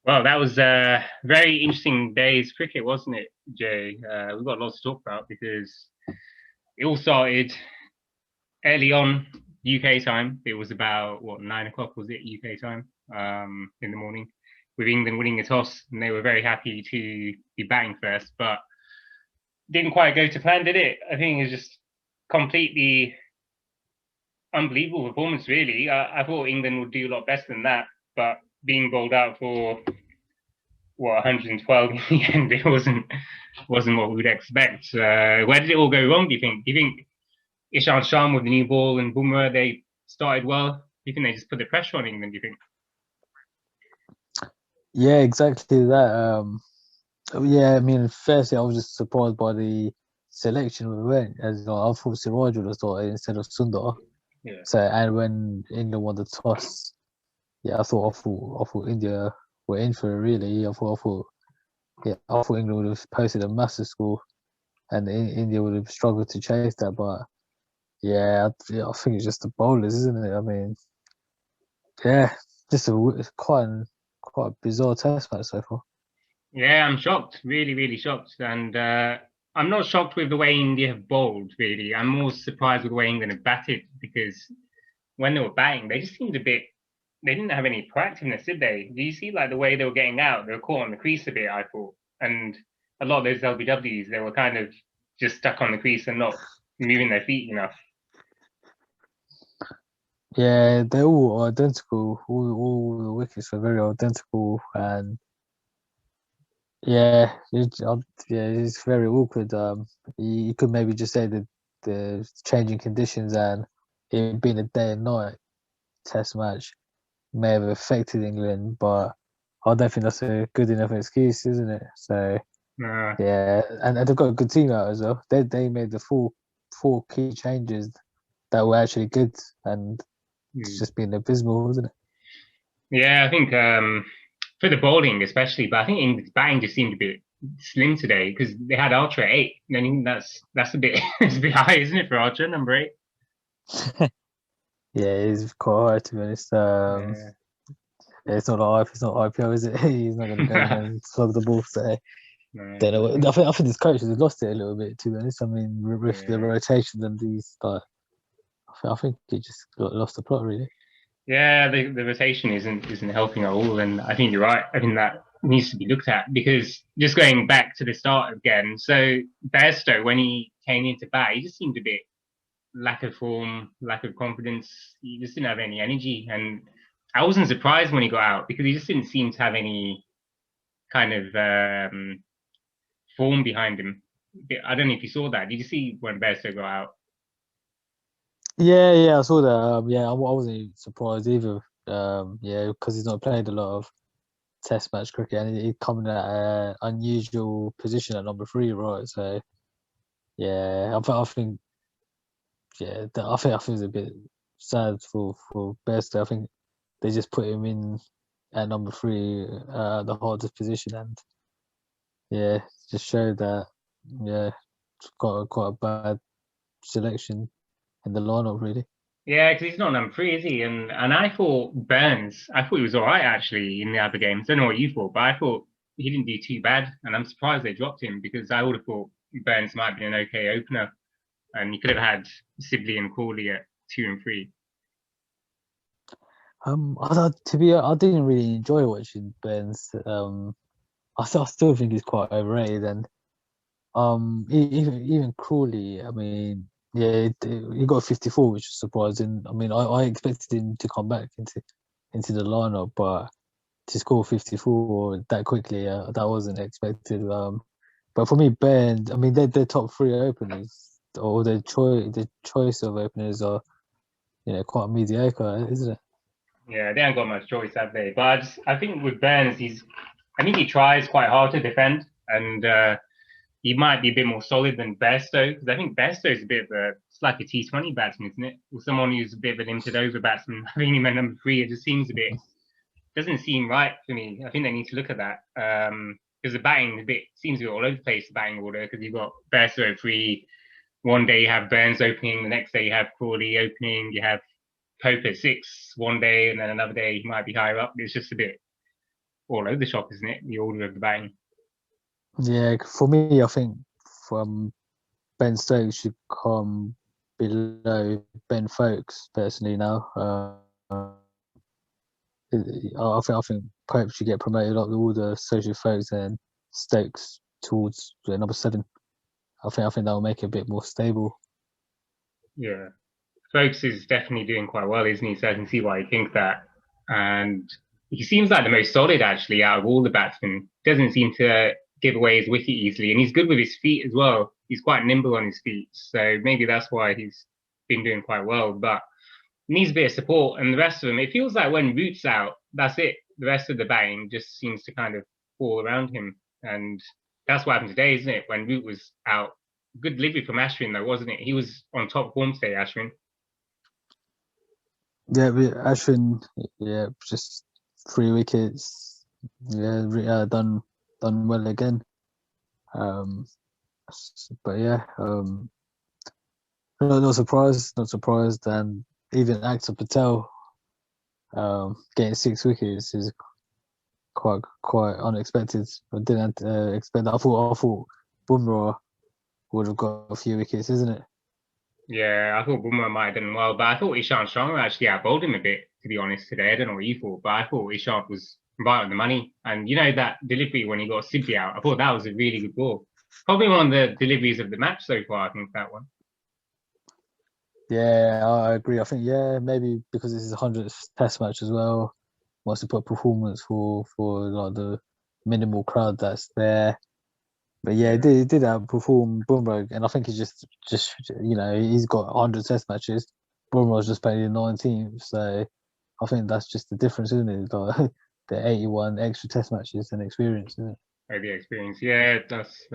Well, that was a very interesting day's cricket, wasn't it, Jay? We've got lots to talk about because it all started early on UK time. It was about what 9 o'clock was it UK time in the morning, with England winning the toss, and they were very happy to be batting first, but didn't quite go to plan, did it? I think it was just completely unbelievable performance. Really, I thought England would do a lot better than that, but being bowled out for what 112 in the end, it wasn't what we would expect. Where did it all go wrong? Do you think? Do you think Ishan Sharma with the new ball and Bumrah they started well? Do you think they just put the pressure on England? Do you think? Yeah, exactly that. Yeah, I mean, firstly, I was just surprised by the selection we went. As you know, I thought Siraj would have started instead of Sundar. Yeah. So, and when England won the toss, yeah, I thought India were in for it. Really, I thought England would have posted a massive score, and India would have struggled to chase that. But yeah, I think it's just the bowlers, isn't it? I mean, yeah, just it's quite a bizarre test match so far. Yeah, I'm shocked, really, really shocked, and I'm not shocked with the way India have bowled. Really, I'm more surprised with the way England have batted because when they were batting, they just seemed a bit. They didn't have any proactiveness, did they? Do you see like the way they were getting out? They were caught on the crease a bit, I thought, and a lot of those LBWs, they were kind of just stuck on the crease and not moving their feet enough. Yeah, they're all identical. All the wickets are very identical, and yeah, yeah, it's very awkward. You could maybe just say that the changing conditions and it being a day and night test match may have affected England, but I don't think that's a good enough excuse, isn't it? So Uh, yeah, and they've got a good team out as well. They made the four key changes that were actually good, and it's hmm. just been abysmal, wasn't it? Yeah, I think for the bowling especially, but I think England's batting just seemed a bit slim today because they had Ultra 8. And I think that's a bit it's a bit high, isn't it, for Ultra number 8? Yeah, it's quite hard to be honest. Yeah. Yeah, it's not IPO, is it? He's not going to go in there and slug the ball. So No, don't know. I think I think this coach has lost it a little bit. To be honest, I mean, with the yeah. rotations and these, like, I think he just lost the plot really. Yeah, the rotation isn't helping at all, and I think you're right. I think that needs to be looked at because just going back to the start again. So Bairstow, when he came into bat, he just seemed a bit lack of form, lack of confidence. He just didn't have any energy, and I wasn't surprised when he got out because he just didn't seem to have any kind of form behind him. I don't know if you saw that. Did you see when Bairstow got out? Yeah, I saw that. Yeah, I wasn't surprised either. Yeah, because he's not played a lot of Test match cricket, and he's coming at an unusual position at number three, right? So yeah, I think yeah, I think it's a bit sad for Best. I think they just put him in at number three, the hardest position, and yeah, just showed that yeah, it's quite a bad selection in the lineup, really. Yeah, because he's not number 3, is he? And I thought Burns, I thought he was all right actually in the other games. I don't know what you thought, but I thought he didn't do too bad, and I'm surprised they dropped him because I would have thought Burns might be an okay opener, and you could have had Sibley and Crawley at 2 and 3. I didn't really enjoy watching Burns. I still think he's quite overrated, and even Crawley. I mean, yeah, he got 54, which was surprising. I mean, I expected him to come back into the lineup, but to score 54 that quickly, that wasn't expected. But for me, Burns, I mean, they're top three openers, or the choice of openers are quite mediocre, isn't it? Yeah, they haven't got much choice, have they? But I think with Burns, I think he tries quite hard to defend, and he might be a bit more solid than Bairstow because I think Bairstow is a bit of it's like a T20 batsman, isn't it? Or someone who's a bit of a limited over batsman. Having him at number 3, it just seems a bit doesn't seem right for me. I think they need to look at that because the batting a bit seems to be all over the place. The batting order because you've got Bairstow at 3. One day you have Burns opening, the next day you have Crawley opening, you have Pope at 6 one day, and then another day he might be higher up. It's just a bit all over the shop, isn't it? The order of the batting. Yeah, for me, I think from Ben Stokes should come below Ben Folkes personally now. I think Pope should get promoted up with all the social folks and Stokes towards number 7. I think that will make it a bit more stable. Yeah, Folks is definitely doing quite well, isn't he? So I can see why you think that. And he seems like the most solid actually out of all the batsmen. Doesn't seem to give away his wicket easily, and he's good with his feet as well. He's quite nimble on his feet, so maybe that's why he's been doing quite well. But needs a bit of support, and the rest of them, it feels like when Root's out, that's it. The rest of the batting just seems to kind of fall around him, and that's what happened today, isn't it? When Root was out, good delivery from Ashwin though, wasn't it? He was on top form today, Ashwin. Yeah, but Ashwin, yeah, just 3 wickets. Yeah, done well again. But yeah, not surprised, and even Axar Patel getting 6 wickets is quite unexpected. I didn't expect that. I thought Bumrah would have got a few wickets, isn't it? Yeah, I thought Bumrah might have done well, but I thought Ishant Sharma actually outbowled him a bit, to be honest, today. I don't know what you thought, but I thought Ishant was right on the money. And you know that delivery when he got Sibby out, I thought that was a really good ball. Probably one of the deliveries of the match so far, I think, that one. Yeah, I agree. I think, yeah, maybe because this is 100th Test match as well, wants to put performance for like the minimal crowd that's there. But yeah, he did outperform Bumrah, and I think he's just he's got 100 Test matches. Bumrah's just played in 19, so I think that's just the difference, isn't it? Like, the 81 extra Test matches and experience, isn't it? The experience, yeah, that's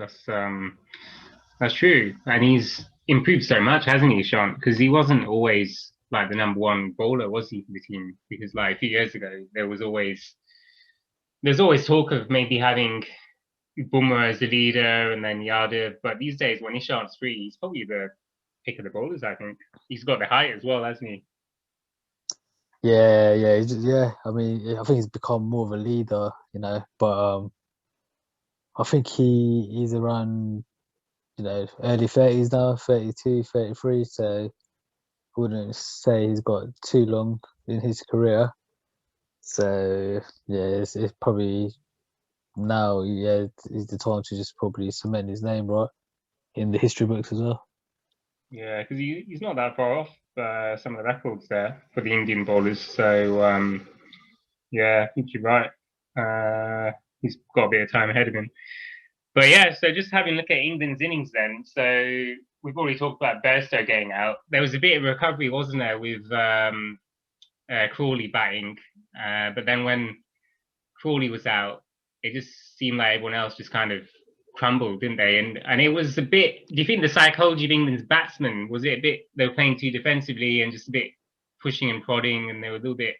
true, and he's improved so much, hasn't he, Sean? Because he wasn't always like the number one bowler, was he, for the team? Because like a few years ago, there's always talk of maybe having Bumrah as the leader and then Yadav, but these days when Ishant's free, he's probably the pick of the bowlers. I think he's got the height as well, hasn't he? Yeah. I mean, I think he's become more of a leader, but I think he's around, early 30s now, 32, 33. So I wouldn't say he's got too long in his career. So yeah, it's probably now, is the time to just probably cement his name right in the history books as well. Yeah, because he's not that far off some of the records there for the Indian bowlers. So yeah, I think you're right. He's got a bit of time ahead of him. But yeah, so just having a look at England's innings then. So we've already talked about Bairstow getting out. There was a bit of recovery, wasn't there, with Crawley batting. But then when Crawley was out, it just seemed like everyone else just kind of crumbled, didn't they? And it was a bit. Do you think the psychology of England's batsmen was it a bit? They were playing too defensively and just a bit pushing and prodding, and they were a little bit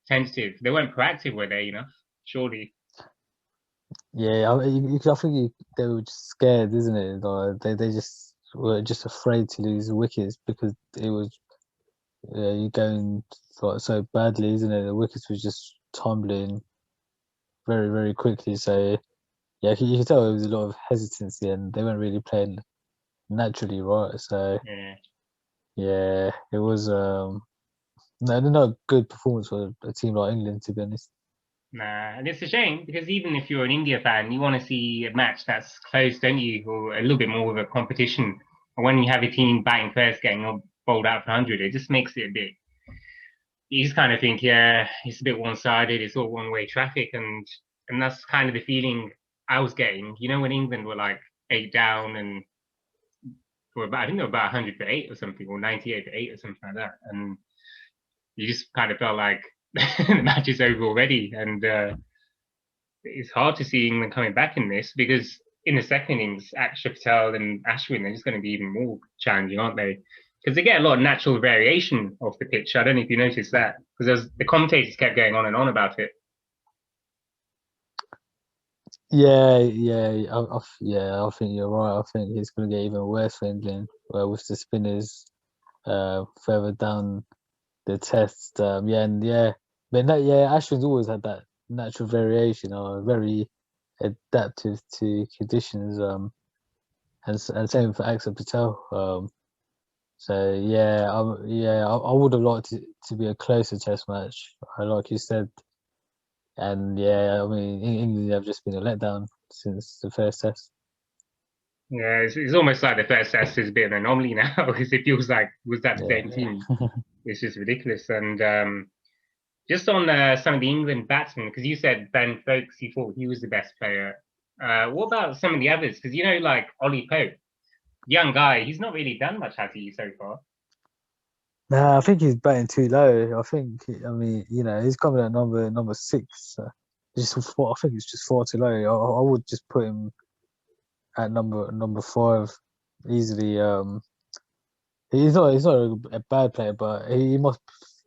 tentative. They weren't proactive, were they? Enough, surely. Yeah, I think they were just scared, isn't it? Like, they just were just afraid to lose wickets because it was you're going so badly, isn't it? The wickets were just tumbling very, very quickly. So yeah, you could tell there was a lot of hesitancy, and they weren't really playing naturally, right? So yeah, it was not a good performance for a team like England, to be honest. Nah, and it's a shame because even if you're an India fan, you want to see a match that's close, don't you? Or a little bit more of a competition. And when you have a team batting first, getting bowled out for 100, it just makes it a bit. You just kind of think, yeah, it's a bit one-sided. It's all one-way traffic, and that's kind of the feeling I was getting. You know, when England were like 8 down and for about, I think they were about 100 for 8 or something, or 98 for 8 or something like that, and you just kind of felt like the match is over already, and it's hard to see England coming back in this because in the second innings, Axar Patel and Ashwin are just going to be even more challenging, aren't they? Because they get a lot of natural variation off the pitch. I don't know if you noticed that because the commentators kept going on and on about it. Yeah, I think you're right. I think it's going to get even worse for England, with the spinners further down the test. But Ashwin's always had that natural variation, are very adaptive to conditions. And same for Axel Patel. So yeah, I would have liked it to be a closer Test match, like you said. And yeah, I mean, England have just been a letdown since the first Test. Yeah, it's almost like the first test is a bit of an anomaly now because it feels like was that the Yeah. same team? It's just ridiculous. And just on some of the England batsmen, because you said Ben Foakes, you thought he was the best player. What about some of the others? Because you know, like Ollie Pope, young guy, he's not really done much, has he, so far? Nah, I think he's batting too low. I mean, he's coming at number six. Just four, I think it's just far too low. I would just put him at number five easily. He's not a bad player, but he must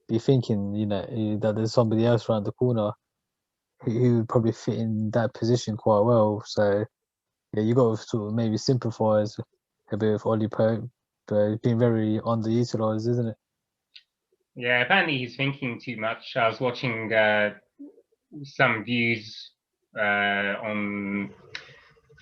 be thinking, that there's somebody else around the corner who would probably fit in that position quite well. So yeah, you got to sort of maybe sympathise a bit with Ollie Pope, but he's been very underutilized, isn't it? Yeah, apparently he's thinking too much. I was watching some views on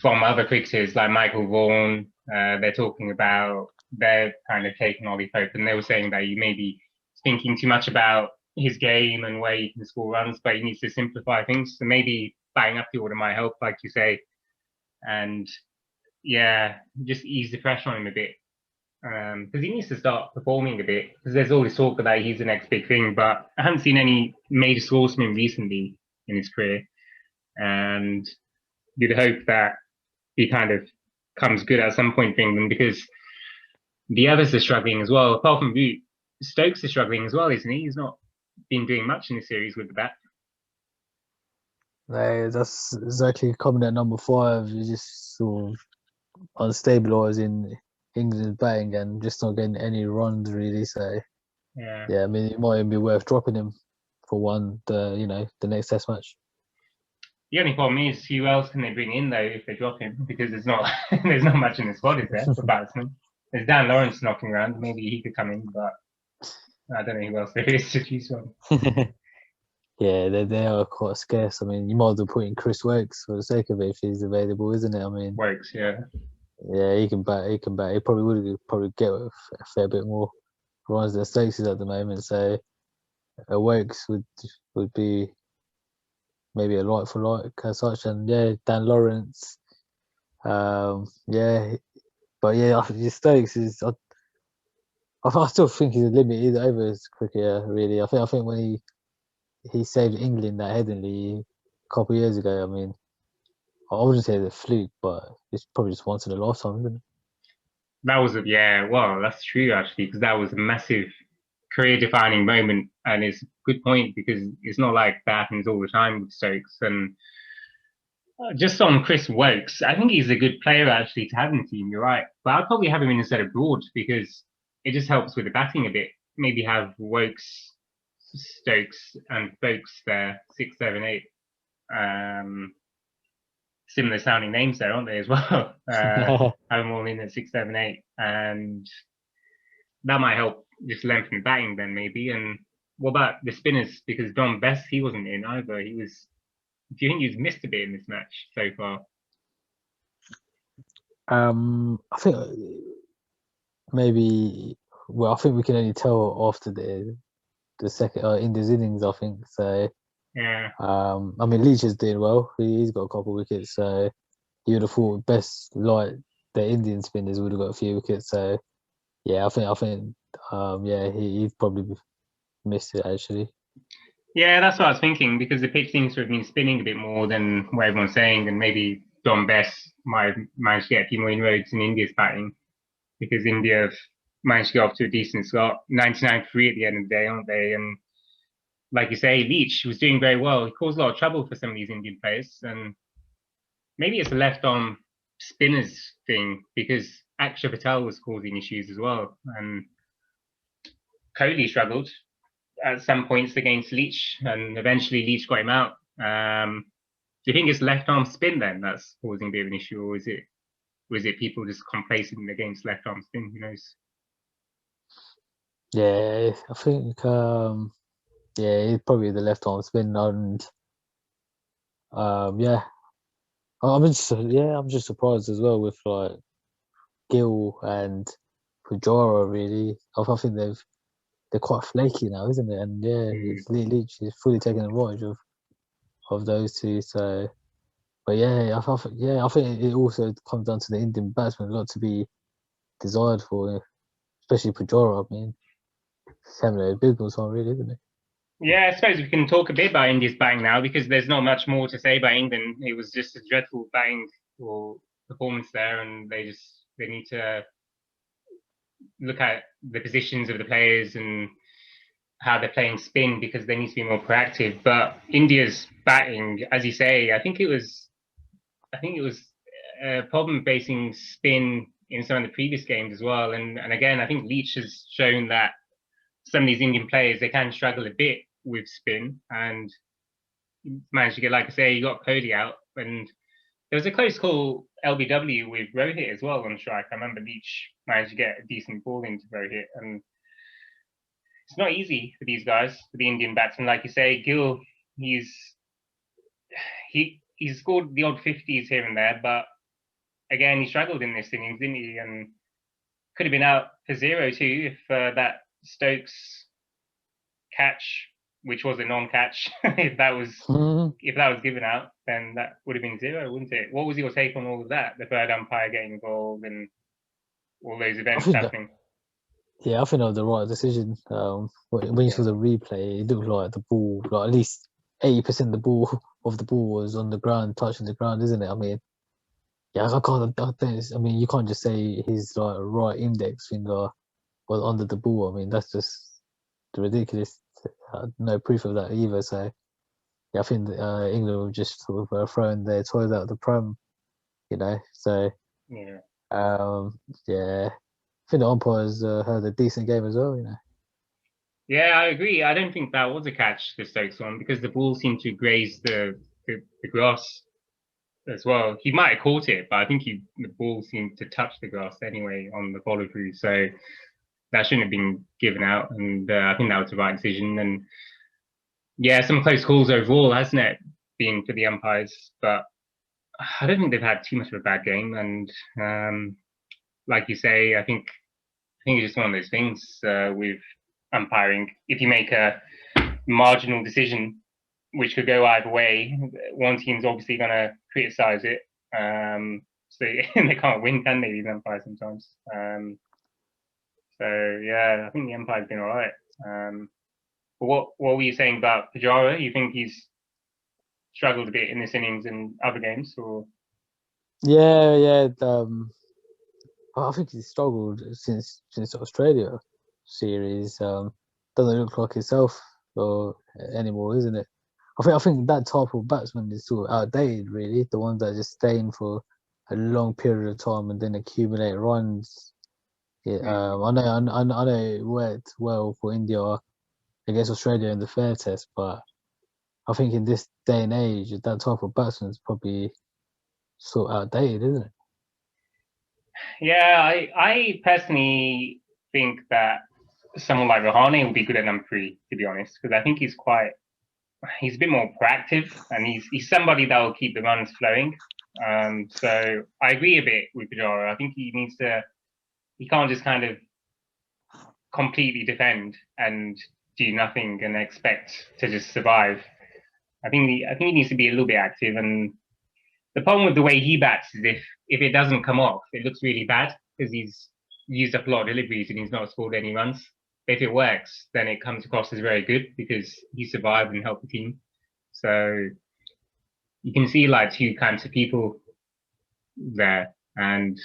from other cricketers like Michael Vaughan. They're talking about they're kind of taking Ollie Pope, and they were saying that he may be thinking too much about his game and where he can score runs, but he needs to simplify things. So maybe batting up the order might help, like you say, and yeah, just ease the pressure on him a bit. Because he needs to start performing a bit. Because there's always talk that he's the next big thing, but I haven't seen any major scores from him recently in his career. And you'd hope that he kind of comes good at some point for England because the others are struggling as well. Apart from Root, Stokes is struggling as well, isn't he? He's not been doing much in the series with the bat. That's exactly coming at number five. You're just sort of unstabilising England's batting and just not getting any runs really. So Yeah. I mean, it might even be worth dropping him for the next Test match. The only problem is who else can they bring in though if they drop him? Because there's not there's not much in the squad, is there, for batsmen? There's Dan Lawrence knocking around. Maybe he could come in, but I don't know who else there is to choose from. Yeah, they are quite scarce. I mean, you might as well put in Chris Woakes for the sake of it if he's available, isn't it? I mean, Works, yeah. Yeah, he can bat. He can bat. He probably would get a fair bit more runs than Stokes is at the moment. So Woakes would be maybe a like for like as such. And yeah, Dan Lawrence. Yeah, but yeah, I think Stokes is. I still think he's a limit. He's over his cricketer, really. I think when he saved England that Headingley a couple of years ago. I mean, I wouldn't say it's a fluke, but it's probably just once in a lifetime, isn't it? That was well, that's true actually, because that was a massive career defining moment. And it's a good point because it's not like that happens all the time with Stokes. And just on Chris Woakes, I think he's a good player actually to have in the team. You're right, but I'd probably have him in instead of Broad because it just helps with the batting a bit. Maybe have Woakes, Stokes, and Folkes there, 6, 7, 8. Similar sounding names there, aren't they, as well? Have them all in at 6, 7, 8, and that might help just lengthen the batting then maybe. And what about the spinners? Because Dom Bess, he wasn't in either. He was. Do you think he's missed a bit in this match so far? I think maybe. Well, I think we can only tell after the second India's innings. I think so. Yeah. I mean, Leach is doing well. He's got a couple of wickets, so you would have thought best like the Indian spinners would have got a few wickets. So yeah, I think yeah, he'd probably missed it actually. Yeah, that's what I was thinking because the pitch seems to have been spinning a bit more than what everyone's saying, and maybe Dom Bess might have managed to get a few more inroads in India's batting because India have managed to get off to a decent start, 99 3 at the end of the day, aren't they? And like you say, Leach was doing very well. He caused a lot of trouble for some of these Indian players, and maybe it's a left arm spinners thing because Akshay Patel was causing issues as well, and Kohli struggled at some points against Leach, and eventually Leach got him out. Do you think it's left arm spin then that's causing a bit of an issue, or is it people just complacent against left arm spin? Who knows? Yeah, I think yeah, it's probably the left arm spin, and Yeah, I'm just surprised as well with like Gill and Pujara. Really, I think they're quite flaky now, isn't it? And yeah, Mm. Leach is fully taking advantage of those two. So, but yeah, I think it also comes down to the Indian batsmen. A lot to be desired for, especially Pujara. I mean, he's having a big time, really, isn't it? Yeah, I suppose we can talk a bit about India's batting now because there's not much more to say about England. It was just a dreadful batting or performance there, and they need to look at the positions of the players and how they're playing spin because they need to be more proactive. But India's batting, as you say, I think it was a problem facing spin in some of the previous games as well. And again, I think Leach has shown that some of these Indian players they can struggle a bit with spin and managed to get, like I say, you got Kohli out, and there was a close call LBW with Rohit as well on strike. I remember Leach managed to get a decent ball into Rohit, and it's not easy for these guys, for the Indian batsmen. Like you say, Gill, he's he's scored the odd 50s here and there, but again, he struggled in this innings, didn't he? And could have been out for 0-2 if that Stokes catch, which was a non-catch, if that was Mhm. if that was given out, then that would have been 0, wouldn't it? What was your take on all of that? The third umpire getting involved and all those I events think that happening. Yeah, I think that was the right decision. When you Yeah. saw the replay, it looked like the ball, like at least 80% of the ball was on the ground, touching the ground, isn't it? I mean, yeah, I mean, you can't just say his like right index finger was under the ball. I mean, that's just ridiculous. No proof of that either. So yeah, I think England were just sort of throwing their toys out the pram, you know. So Yeah. yeah, I think the umpires had a decent game as well, you know. Yeah, I agree. I don't think that was a catch, the Stokes one, because the ball seemed to graze the grass as well. He might have caught it, but I think the ball seemed to touch the grass anyway on the follow through. So that shouldn't have been given out. And I think that was the right decision. And yeah, some close calls overall, hasn't it, been for the umpires? But I don't think they've had too much of a bad game. And like you say, I think it's just one of those things with umpiring. If you make a marginal decision, which could go either way, one team's obviously going to criticize it. So they can't win, can they? These umpires sometimes. So yeah, I think the umpire's been all right. But what were you saying about Pujara? You think he's struggled a bit in this innings and other games, or Yeah, yeah. I think he's struggled since the Australia series. Doesn't look like himself or anymore, isn't it? I think that type of batsman is sort of outdated, really. The ones that just stay in for a long period of time and then accumulate runs. Yeah, mm, I know it worked well for India against Australia in the fair test, but I think in this day and age, that type of batsman is probably sort of outdated, isn't it? yeah, I personally think that someone like Rahane will be good at number 3, to be honest, because I think he's a bit more proactive and he's somebody that will keep the runs flowing. So I agree a bit with Pujara. I think he can't just kind of completely defend and do nothing and expect to just survive. I think he needs to be a little bit active. And the problem with the way he bats is if it doesn't come off, it looks really bad because he's used up a lot of deliveries and he's not scored any runs. But if it works, then it comes across as very good because he survived and helped the team. So you can see like two kinds of people there. And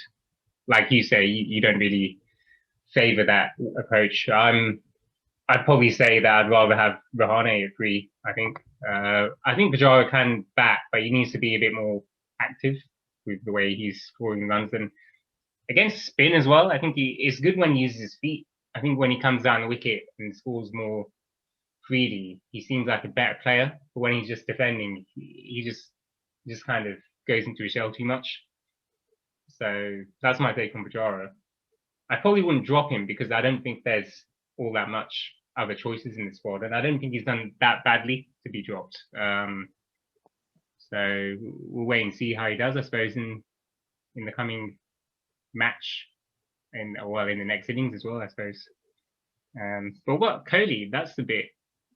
like you say, you don't really favor that approach. I'd probably say that I'd rather have Rahane at 3. I think Pujara can bat, but he needs to be a bit more active with the way he's scoring runs. And against spin as well, I think it's good when he uses his feet. I think when he comes down the wicket and scores more freely, he seems like a better player. But when he's just defending, he just kind of goes into his shell too much. So that's my take on Pujara. I probably wouldn't drop him because I don't think there's all that much other choices in the squad, and I don't think he's done that badly to be dropped. So we'll wait and see how he does, I suppose, in the coming match, and well, in the next innings as well, I suppose. But what Kohli, that's a bit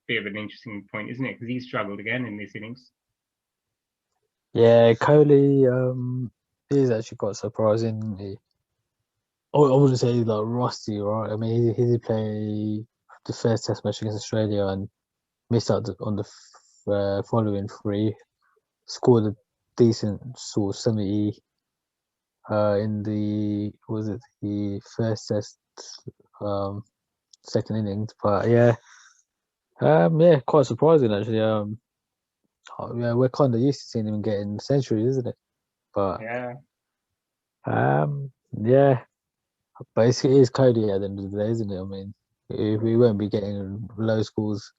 of an interesting point, isn't it? Because he's struggled again in this innings. Yeah, Kohli is actually quite surprising. I wouldn't say he's like rusty, right? I mean, he did play the first Test match against Australia and missed out on the following three. Scored a decent sort of 70 in the first Test second innings, but yeah, quite surprising actually. Yeah, we're kind of used to seeing him getting centuries, isn't it? But Yeah, yeah, but it is Cody at the end of the day, isn't it? I mean, if we won't be getting low scores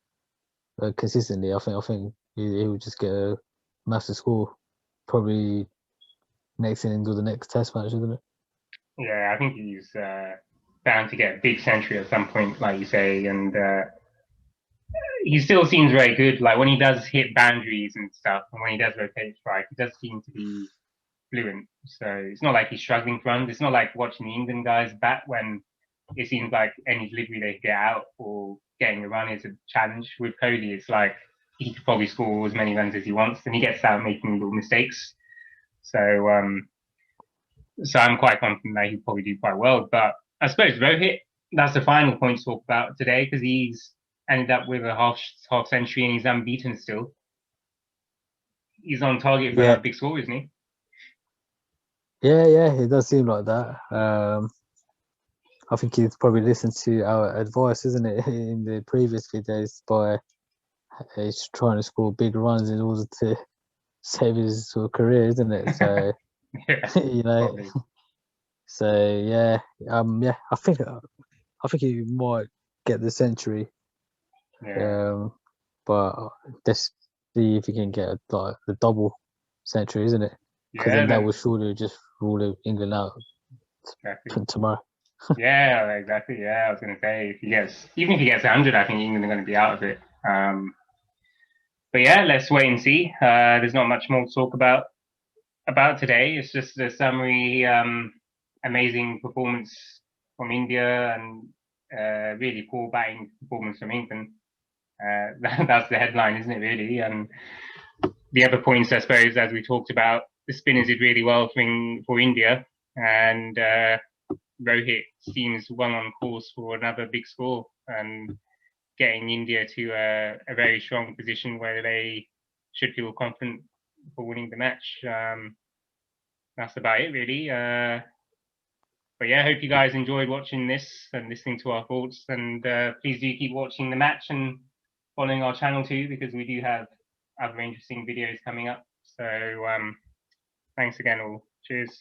consistently, I think he would just get a massive score, probably next innings or the next Test match, isn't it? yeah, I think he's bound to get a big century at some point, like you say, and he still seems very good. Like when he does hit boundaries and stuff, and when he does rotate strike, he does seem to be fluent. So it's not like he's struggling for runs. It's not like watching the England guys bat when it seems like any delivery they get out or getting a run is a challenge. With Kohli, it's like he could probably score as many runs as he wants, and he gets out making little mistakes. So so I'm quite confident that he'll probably do quite well. But I suppose Rohit, that's the final point to talk about today because he's ended up with a half century and he's unbeaten still. He's on target for Yeah, another big score, isn't he? yeah, it does seem like that. I think he's probably listened to our advice, isn't it, in the previous videos by he's trying to score big runs in order to save his sort of career, isn't it? So Yeah, you know, probably. so yeah, I think he might get the century, Yeah. but let's see if he can get like the double century, isn't it? Because Yeah, then that then will surely just rule England out exactly. tomorrow. Yeah, exactly. Yeah, I was gonna say if he gets even if he gets 100, I think England are going to be out of it. But yeah, let's wait and see. There's not much more to talk about today. It's just a summary. Amazing performance from India and really poor batting performance from England. That's the headline, isn't it? Really. And the other points, I suppose, as we talked about, the spinners did really well for India, and Rohit seems well on course for another big score and getting India to a very strong position where they should feel confident for winning the match. That's about it, really. But yeah, I hope you guys enjoyed watching this and listening to our thoughts. And please do keep watching the match and following our channel too, because we do have other interesting videos coming up. So thanks again, all. Cheers.